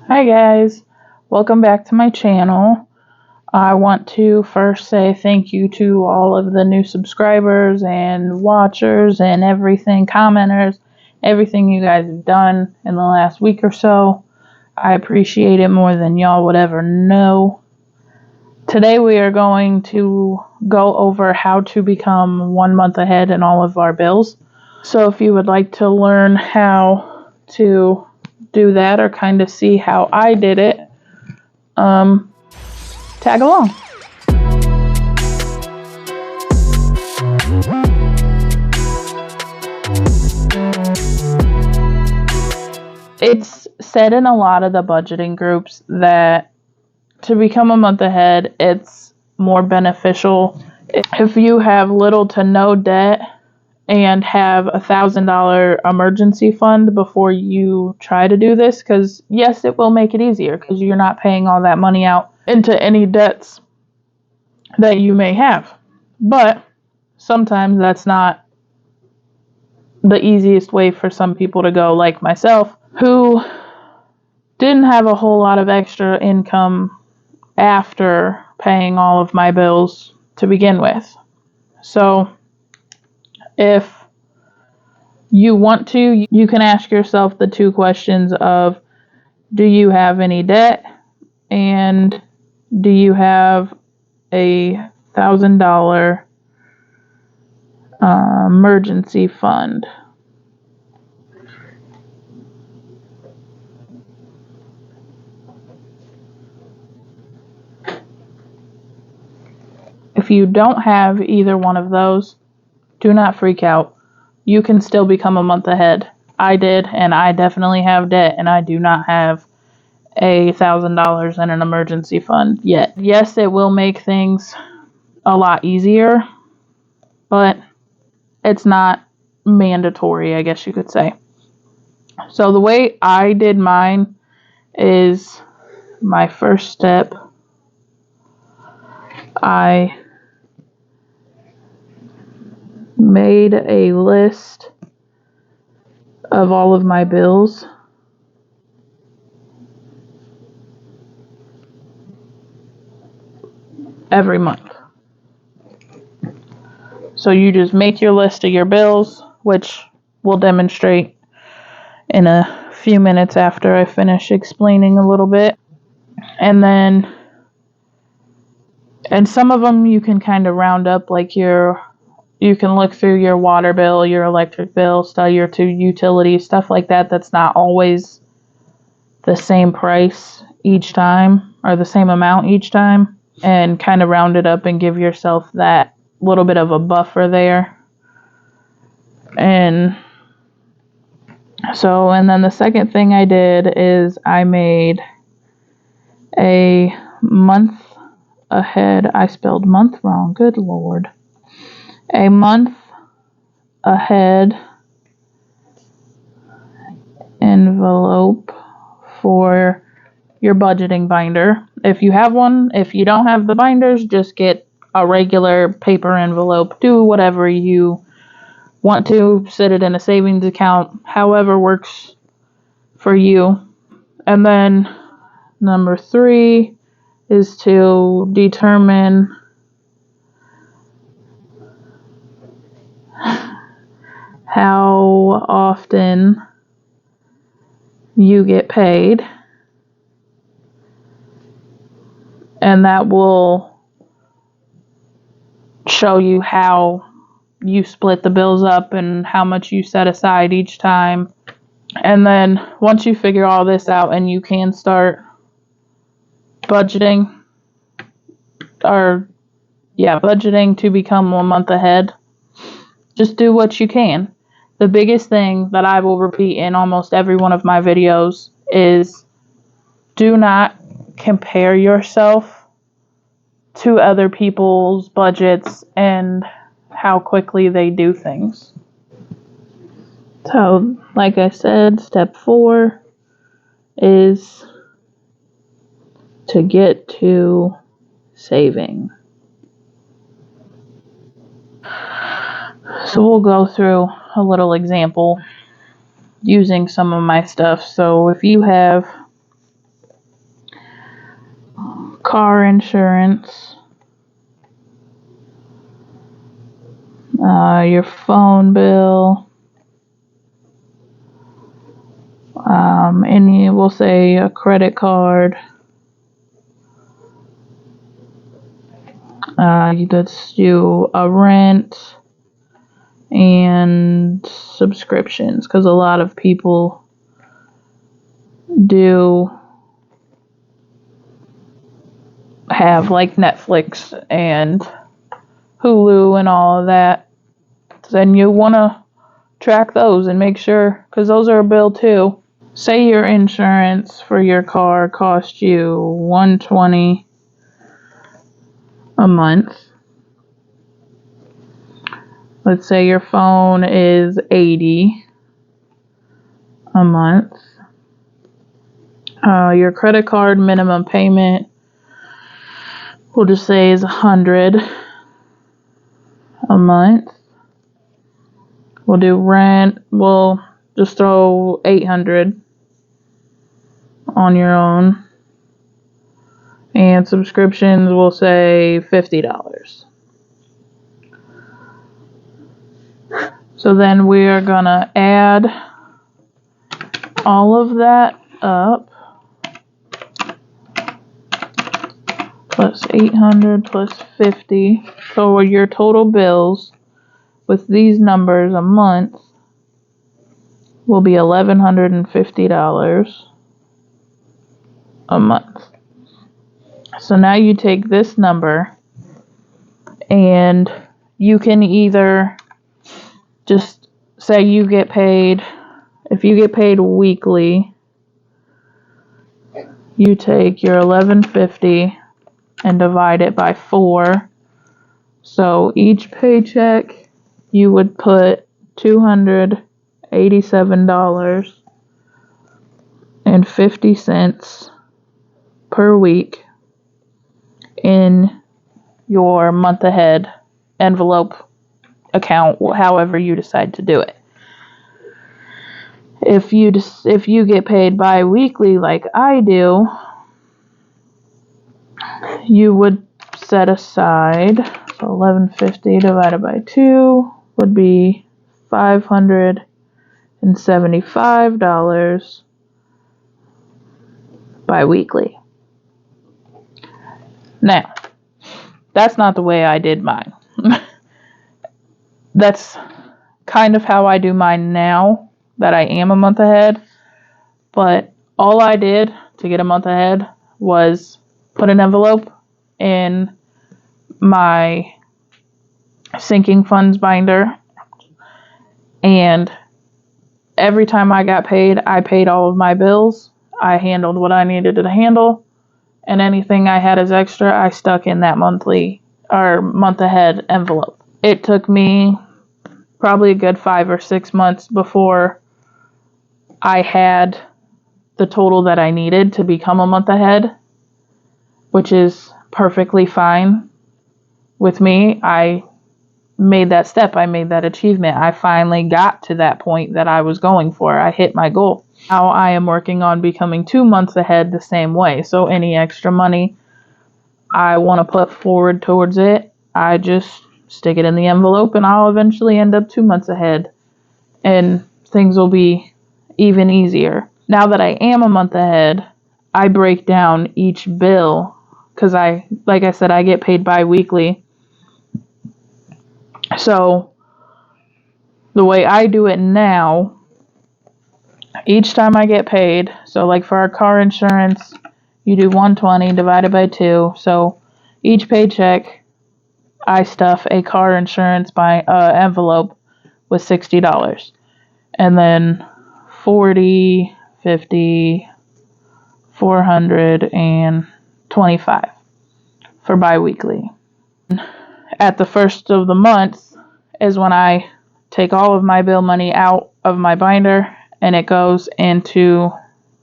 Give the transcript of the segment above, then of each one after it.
Hi guys, welcome back to my channel. I want to first say thank you to all of the new subscribers and watchers and everything, commenters, everything you guys have done in the last week or so. I appreciate it more than y'all would ever know. Today we are going to go over how to become 1 month ahead in all of our bills. So if you would like to learn how to do that or kind of see how I did it, tag along. It's said in a lot of the budgeting groups that to become a month ahead, it's more beneficial if you have little to no debt and have $1,000 emergency fund before you try to do this, because yes, it will make it easier because you're not paying all that money out into any debts that you may have. But sometimes that's not the easiest way for some people to go, like myself, who didn't have a whole lot of extra income after paying all of my bills to begin with. So if you want to, you can ask yourself the two questions of, do you have any debt, and do you have a $1,000 emergency fund? If you don't have either one of those, do not freak out. You can still become a month ahead. I did, and I definitely have debt, and I do not have a $1,000 in an emergency fund yet. Yes, it will make things a lot easier, but it's not mandatory, I guess you could say. So the way I did mine is, my first step, I made a list of all of my bills. Every month. So you just make your list of your bills, which we'll demonstrate in a few minutes after I finish explaining a little bit. And some of them you can kind of round up, like you can look through your water bill, your electric bill, your two utilities, stuff like that. That's not always the same price each time or the same amount each time, and kind of round it up and give yourself that little bit of a buffer there. And then the second thing I did is I made a month ahead. I spelled month wrong. Good Lord. A month ahead envelope for your budgeting binder. If you have one, if you don't have the binders, just get a regular paper envelope. Do whatever you want to. Set it in a savings account, however works for you. And then number 3 is to determine how often you get paid, and that will show you how you split the bills up and how much you set aside each time. And then once you figure all this out and you can start budgeting to become 1 month ahead, just do what you can. The biggest thing that I will repeat in almost every one of my videos is, do not compare yourself to other people's budgets and how quickly they do things. So, like I said, step 4 is to get to saving. So we'll go through a little example using some of my stuff. So if you have car insurance, your phone bill, we'll say a credit card, that's you a rent, and subscriptions, because a lot of people do have like Netflix and Hulu and all of that. Then you want to track those and make sure, because those are a bill too. Say your insurance for your car cost you $120 a month. Let's say your phone is $80 a month. Your credit card minimum payment, we'll just say, is $100 a month. We'll do rent, we'll just throw $800 on your own. And subscriptions, we'll say $50. So then we are gonna add all of that up, plus 800 plus 50. So your total bills with these numbers a month will be $1,150 a month. So now you take this number and you can either just say you get paid, if you get paid weekly, you take your $1,150 and divide it by 4. So each paycheck you would put $287.50 per week in your month ahead envelope account, however you decide to do it. If you get paid bi-weekly like I do, you would set aside, so $1,150 divided by 2 would be $575 bi-weekly. Now, that's not the way I did mine. That's kind of how I do mine now that I am a month ahead. But all I did to get a month ahead was put an envelope in my sinking funds binder, and every time I got paid, I paid all of my bills. I handled what I needed to handle, and anything I had as extra, I stuck in that monthly or month ahead envelope. It took me probably a good 5 or 6 months before I had the total that I needed to become a month ahead, which is perfectly fine with me. I made that step. I made that achievement. I finally got to that point that I was going for. I hit my goal. Now I am working on becoming 2 months ahead the same way. So any extra money I want to put forward towards it, I just stick it in the envelope and I'll eventually end up 2 months ahead and things will be even easier. Now that I am a month ahead, I break down each bill because like I said, I get paid bi-weekly. So the way I do it now, each time I get paid, so like for our car insurance, you do $120 divided by 2. So each paycheck, I stuff a car insurance envelope with $60. And then 40, 50, 425 for bi-weekly. At the first of the month is when I take all of my bill money out of my binder and it goes into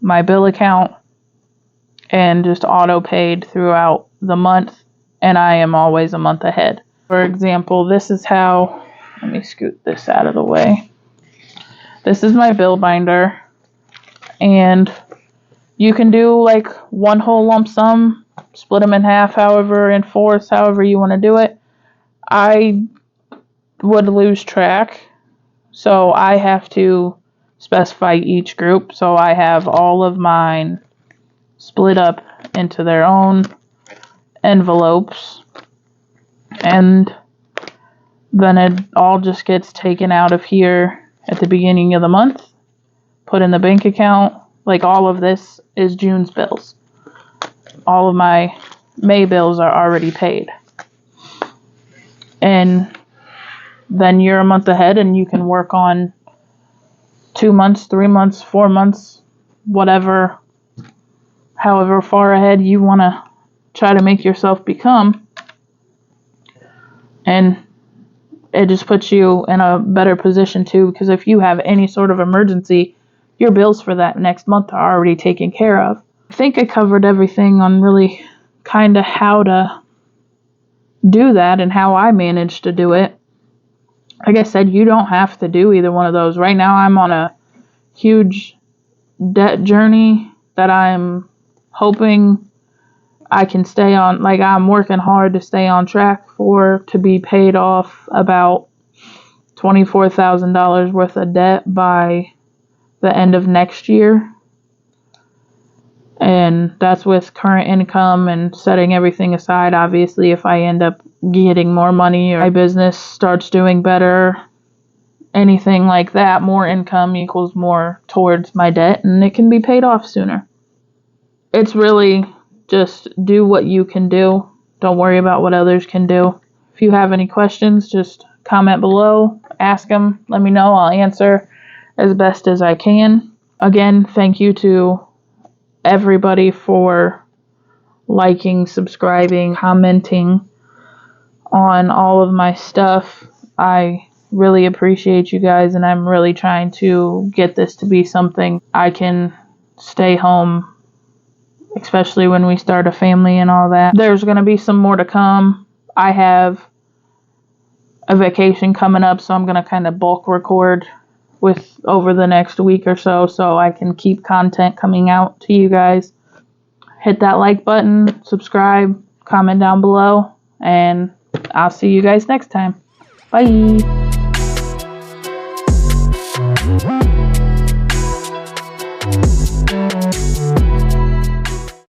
my bill account and just auto paid throughout the month, and I am always a month ahead. For example, this is how, let me scoot this out of the way. This is my bill binder, and you can do like one whole lump sum split them in half, however, in fourths, however you want to do it. I would lose track, so I have to specify each group. So I have all of mine split up into their own envelopes, and then it all just gets taken out of here at the beginning of the month, put in the bank account. Like, all of this is June's bills. All of my May bills are already paid. And then you're a month ahead and you can work on 2 months, 3 months, 4 months, whatever, however far ahead you want to try to make yourself become. And it just puts you in a better position too, because if you have any sort of emergency, your bills for that next month are already taken care of. I think I covered everything on really kind of how to do that and how I managed to do it. Like I said, you don't have to do either one of those. Right now I'm on a huge debt journey that I'm hoping I can stay on. Like, I'm working hard to stay on track to be paid off about $24,000 worth of debt by the end of next year. And that's with current income and setting everything aside. Obviously, if I end up getting more money or my business starts doing better, anything like that, more income equals more towards my debt, and it can be paid off sooner. It's really just do what you can do. Don't worry about what others can do. If you have any questions, just comment below, ask them, let me know. I'll answer as best as I can. Again, thank you to everybody for liking, subscribing, commenting on all of my stuff. I really appreciate you guys, and I'm really trying to get this to be something I can stay home, especially when we start a family and all that. There's going to be some more to come. I have a vacation coming up, so I'm going to kind of bulk record over the next week or so I can keep content coming out to you guys. Hit that like button, subscribe, comment down below, and I'll see you guys next time. Bye.